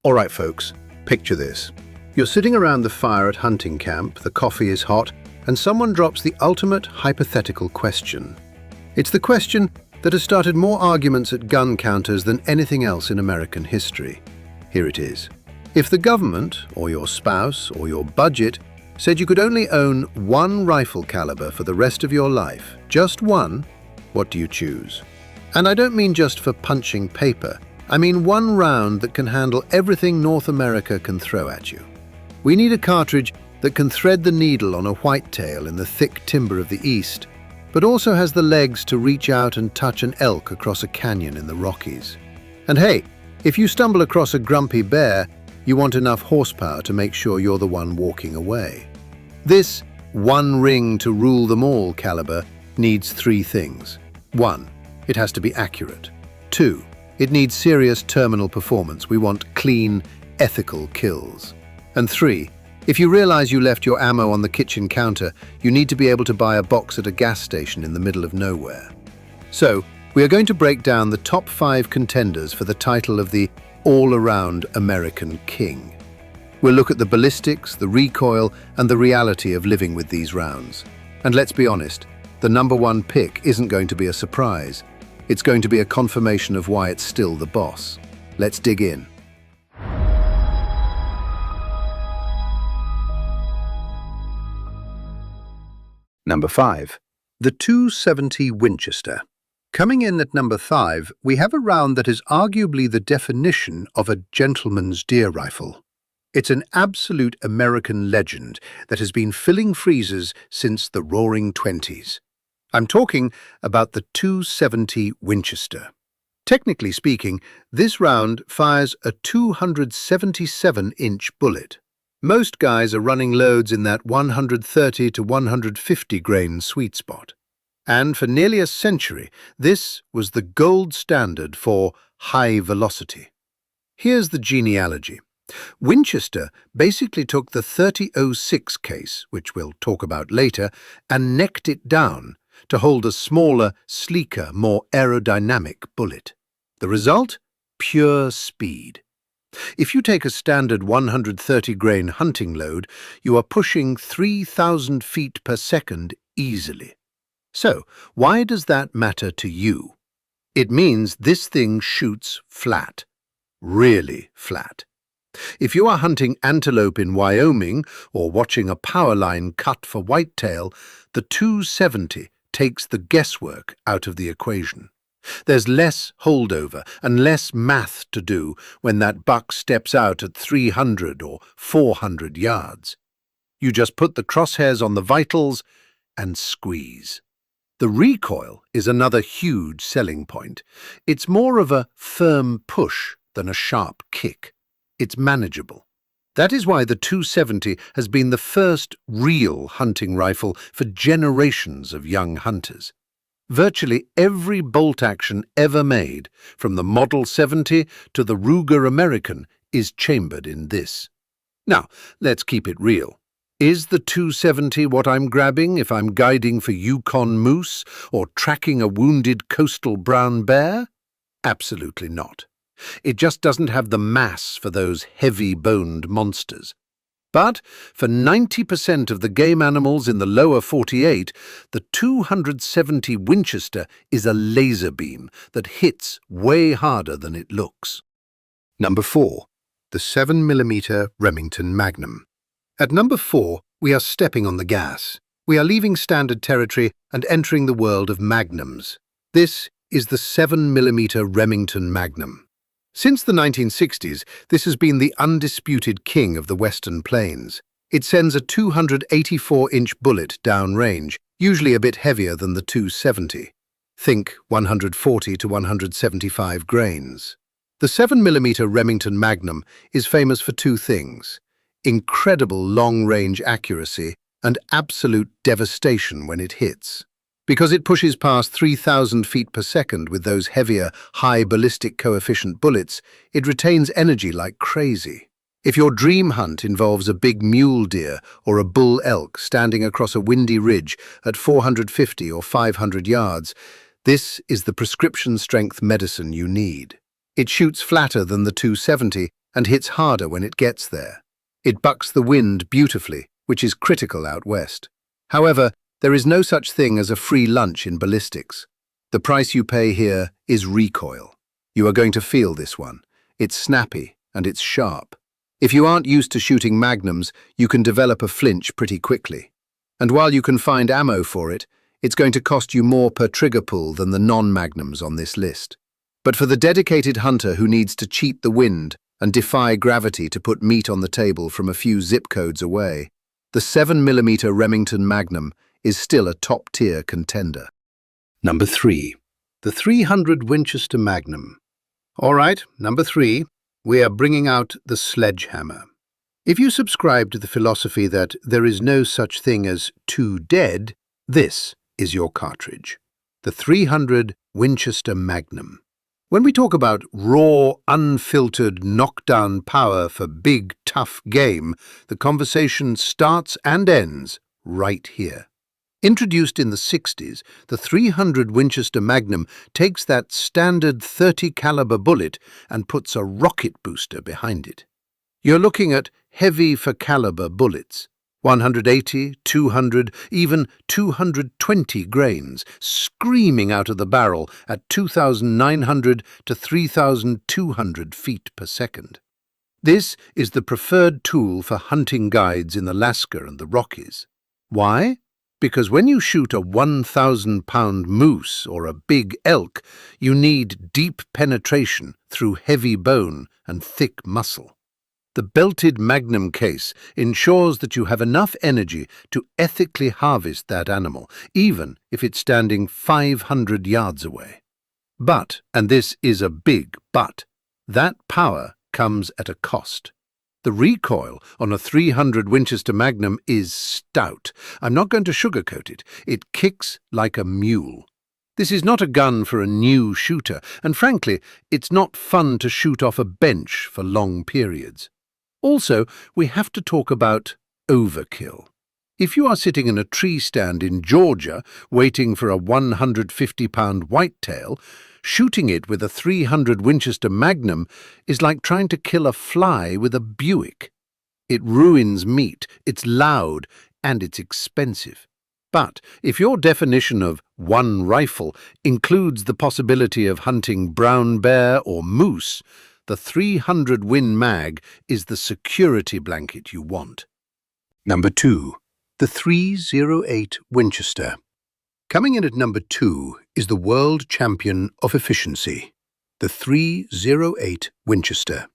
All right, folks, picture this. You're sitting around the fire at hunting camp, the coffee is hot, and someone drops the ultimate hypothetical question. It's the question that has started more arguments at gun counters than anything else in American history. Here it is. If the government, or your spouse, or your budget said you could only own one rifle caliber for the rest of your life, just one, what do you choose? And I don't mean just for punching paper. I mean one round that can handle everything North America can throw at you. We need a cartridge that can thread the needle on a whitetail in the thick timber of the East, but also has the legs to reach out and touch an elk across a canyon in the Rockies. And hey, if you stumble across a grumpy bear, you want enough horsepower to make sure you're the one walking away. This one ring to rule them all caliber needs three things. 1, it has to be accurate. 2, it needs serious terminal performance. We want clean, ethical kills. And 3, if you realize you left your ammo on the kitchen counter, you need to be able to buy a box at a gas station in the middle of nowhere. So, we are going to break down the top 5 contenders for the title of the all-around American King. We'll look at the ballistics, the recoil, and the reality of living with these rounds. And let's be honest, the number 1 pick isn't going to be a surprise. It's going to be a confirmation of why it's still the boss. Let's dig in. Number 5. The .270 Winchester. Coming in at number 5, we have a round that is arguably the definition of a gentleman's deer rifle. It's an absolute American legend that has been filling freezers since the Roaring '20s. I'm talking about the .270 Winchester. Technically speaking, this round fires a 277-inch bullet. Most guys are running loads in that 130 to 150 grain sweet spot. And for nearly a century, this was the gold standard for high velocity. Here's the genealogy. Winchester basically took the .30-06 case, which we'll talk about later, and necked it down to hold a smaller, sleeker, more aerodynamic bullet. The result? Pure speed. If you take a standard 130-grain hunting load, you are pushing 3,000 feet per second easily. So, why does that matter to you? It means this thing shoots flat. Really flat. If you are hunting antelope in Wyoming or watching a power line cut for whitetail, the .270 takes the guesswork out of the equation. There's less holdover and less math to do when that buck steps out at 300 or 400 yards. You just put the crosshairs on the vitals and squeeze. The recoil is another huge selling point. It's more of a firm push than a sharp kick. It's manageable. That is why the .270 has been the first real hunting rifle for generations of young hunters. Virtually every bolt action ever made, from the Model 70 to the Ruger American, is chambered in this. Now, let's keep it real. Is the .270 what I'm grabbing if I'm guiding for Yukon moose or tracking a wounded coastal brown bear? Absolutely not. It just doesn't have the mass for those heavy-boned monsters. But for 90% of the game animals in the lower 48, the .270 Winchester is a laser beam that hits way harder than it looks. Number 4. The 7mm Remington Magnum. At number 4, we are stepping on the gas. We are leaving standard territory and entering the world of magnums. This is the 7mm Remington Magnum. Since the 1960s, this has been the undisputed king of the Western Plains. It sends a 284-inch bullet downrange, usually a bit heavier than the .270. Think 140 to 175 grains. The 7mm Remington Magnum is famous for 2 things: incredible long-range accuracy and absolute devastation when it hits. Because it pushes past 3,000 feet per second with those heavier, high ballistic coefficient bullets, it retains energy like crazy. If your dream hunt involves a big mule deer or a bull elk standing across a windy ridge at 450 or 500 yards, this is the prescription-strength medicine you need. It shoots flatter than the .270 and hits harder when it gets there. It bucks the wind beautifully, which is critical out west. However, there is no such thing as a free lunch in ballistics. The price you pay here is recoil. You are going to feel this one. It's snappy and it's sharp. If you aren't used to shooting magnums, you can develop a flinch pretty quickly. And while you can find ammo for it, it's going to cost you more per trigger pull than the non-magnums on this list. But for the dedicated hunter who needs to cheat the wind and defy gravity to put meat on the table from a few zip codes away, the 7mm Remington Magnum is still a top-tier contender. Number 3. The 300 Winchester Magnum. All right, number 3, we are bringing out the sledgehammer. If you subscribe to the philosophy that there is no such thing as too dead, this is your cartridge. The 300 Winchester Magnum. When we talk about raw, unfiltered knockdown power for big, tough game, the conversation starts and ends right here. Introduced in the 60s, the 300 Winchester Magnum takes that standard 30 caliber bullet and puts a rocket booster behind it. You're looking at heavy for caliber bullets, 180, 200, even 220 grains, screaming out of the barrel at 2,900 to 3,200 feet per second. This is the preferred tool for hunting guides in Alaska and the Rockies. Why? Because when you shoot a 1,000-pound moose or a big elk, you need deep penetration through heavy bone and thick muscle. The belted Magnum case ensures that you have enough energy to ethically harvest that animal, even if it's standing 500 yards away. But, and this is a big but, that power comes at a cost. The recoil on a 300 Winchester Magnum is stout. I'm not going to sugarcoat it. It kicks like a mule. This is not a gun for a new shooter, and frankly, it's not fun to shoot off a bench for long periods. Also, we have to talk about overkill. If you are sitting in a tree stand in Georgia waiting for a 150-pound whitetail, shooting it with a 300 Winchester Magnum is like trying to kill a fly with a Buick. It ruins meat, it's loud, and it's expensive. But if your definition of one rifle includes the possibility of hunting brown bear or moose, the 300 Win Mag is the security blanket you want. Number 2. The 308 Winchester. Coming in at number 2 is the world champion of efficiency, the 308 Winchester.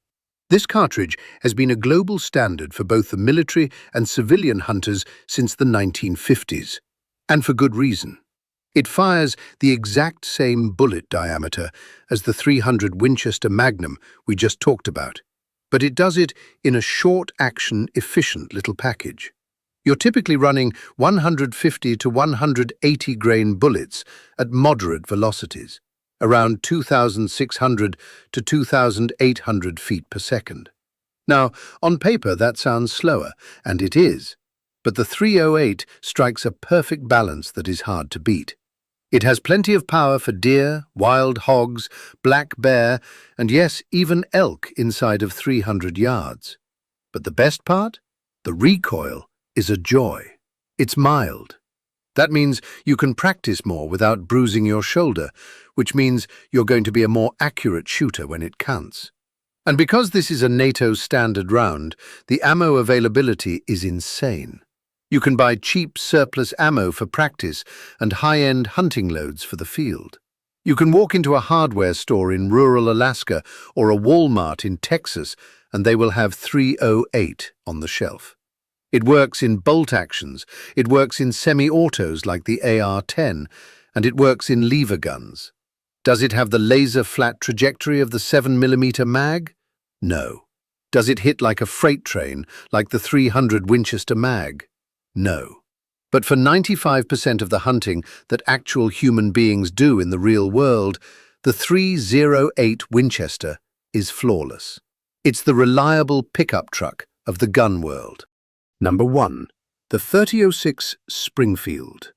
This cartridge has been a global standard for both the military and civilian hunters since the 1950s, and for good reason. It fires the exact same bullet diameter as the 300 Winchester Magnum we just talked about, but it does it in a short-action, efficient little package. You're typically running 150 to 180 grain bullets at moderate velocities, around 2,600 to 2,800 feet per second. Now, on paper that sounds slower, and it is, but the 308 strikes a perfect balance that is hard to beat. It has plenty of power for deer, wild hogs, black bear, and yes, even elk inside of 300 yards. But the best part? The recoil is a joy. It's mild. That means you can practice more without bruising your shoulder, which means you're going to be a more accurate shooter when it counts. And because this is a NATO standard round, the ammo availability is insane. You can buy cheap surplus ammo for practice and high-end hunting loads for the field. You can walk into a hardware store in rural Alaska or a Walmart in Texas and they will have 308 on the shelf. It works in bolt actions, it works in semi-autos like the AR-10, and it works in lever guns. Does it have the laser-flat trajectory of the 7mm mag? No. Does it hit like a freight train, like the 300 Winchester Mag? No. But for 95% of the hunting that actual human beings do in the real world, the 308 Winchester is flawless. It's the reliable pickup truck of the gun world. Number 1. The 3006 Springfield.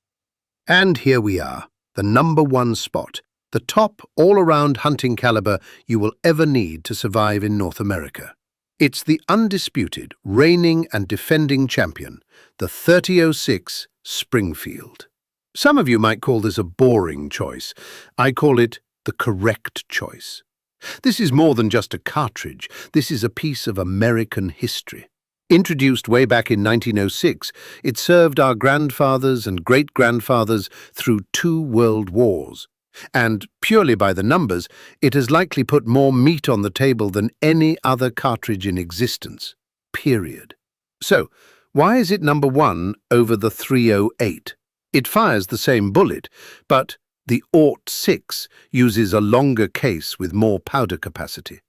And here we are, the number 1 spot, the top all-around hunting caliber you will ever need to survive in North America. It's the undisputed, reigning and defending champion, the 3006 Springfield. Some of you might call this a boring choice. I call it the correct choice. This is more than just a cartridge. This is a piece of American history. Introduced way back in 1906, it served our grandfathers and great-grandfathers through 2 world wars. And, purely by the numbers, it has likely put more meat on the table than any other cartridge in existence. Period. So, why is it number 1 over the 308? It fires the same bullet, but the .6 uses a longer case with more powder capacity.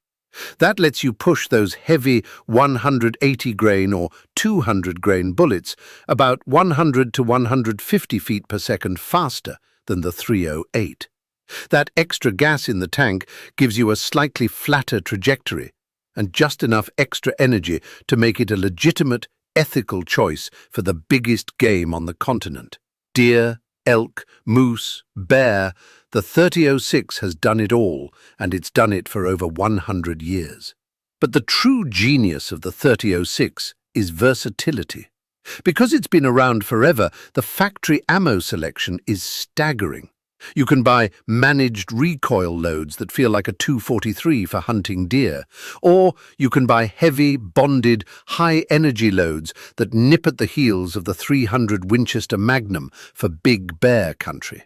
That lets you push those heavy 180 grain or 200 grain bullets about 100 to 150 feet per second faster than the 308. That extra gas in the tank gives you a slightly flatter trajectory and just enough extra energy to make it a legitimate, ethical choice for the biggest game on the continent. Deer, elk, moose, bear, the 3006 has done it all, and it's done it for over 100 years. But the true genius of the 3006 is versatility. Because it's been around forever, the factory ammo selection is staggering. You can buy managed recoil loads that feel like a .243 for hunting deer, or you can buy heavy, bonded, high-energy loads that nip at the heels of the 300 Winchester Magnum for big bear country.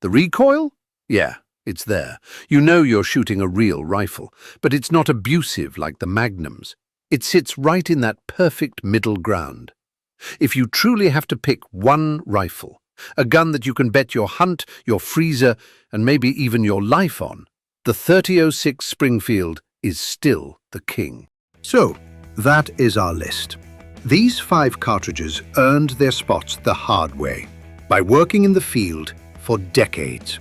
The recoil? Yeah, it's there. You know you're shooting a real rifle, but it's not abusive like the Magnums. It sits right in that perfect middle ground. If you truly have to pick one rifle, a gun that you can bet your hunt, your freezer, and maybe even your life on, the 3006 Springfield is still the king. So, that is our list. These 5 cartridges earned their spots the hard way, by working in the field for decades.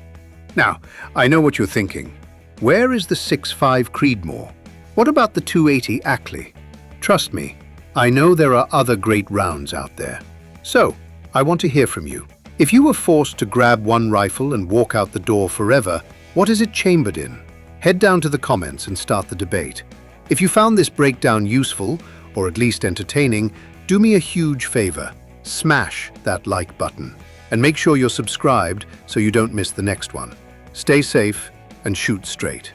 Now, I know what you're thinking. Where is the 6.5 Creedmoor? What about the 280 Ackley? Trust me, I know there are other great rounds out there. So, I want to hear from you. If you were forced to grab one rifle and walk out the door forever, what is it chambered in? Head down to the comments and start the debate. If you found this breakdown useful, or at least entertaining, do me a huge favor. Smash that like button. And make sure you're subscribed so you don't miss the next one. Stay safe and shoot straight.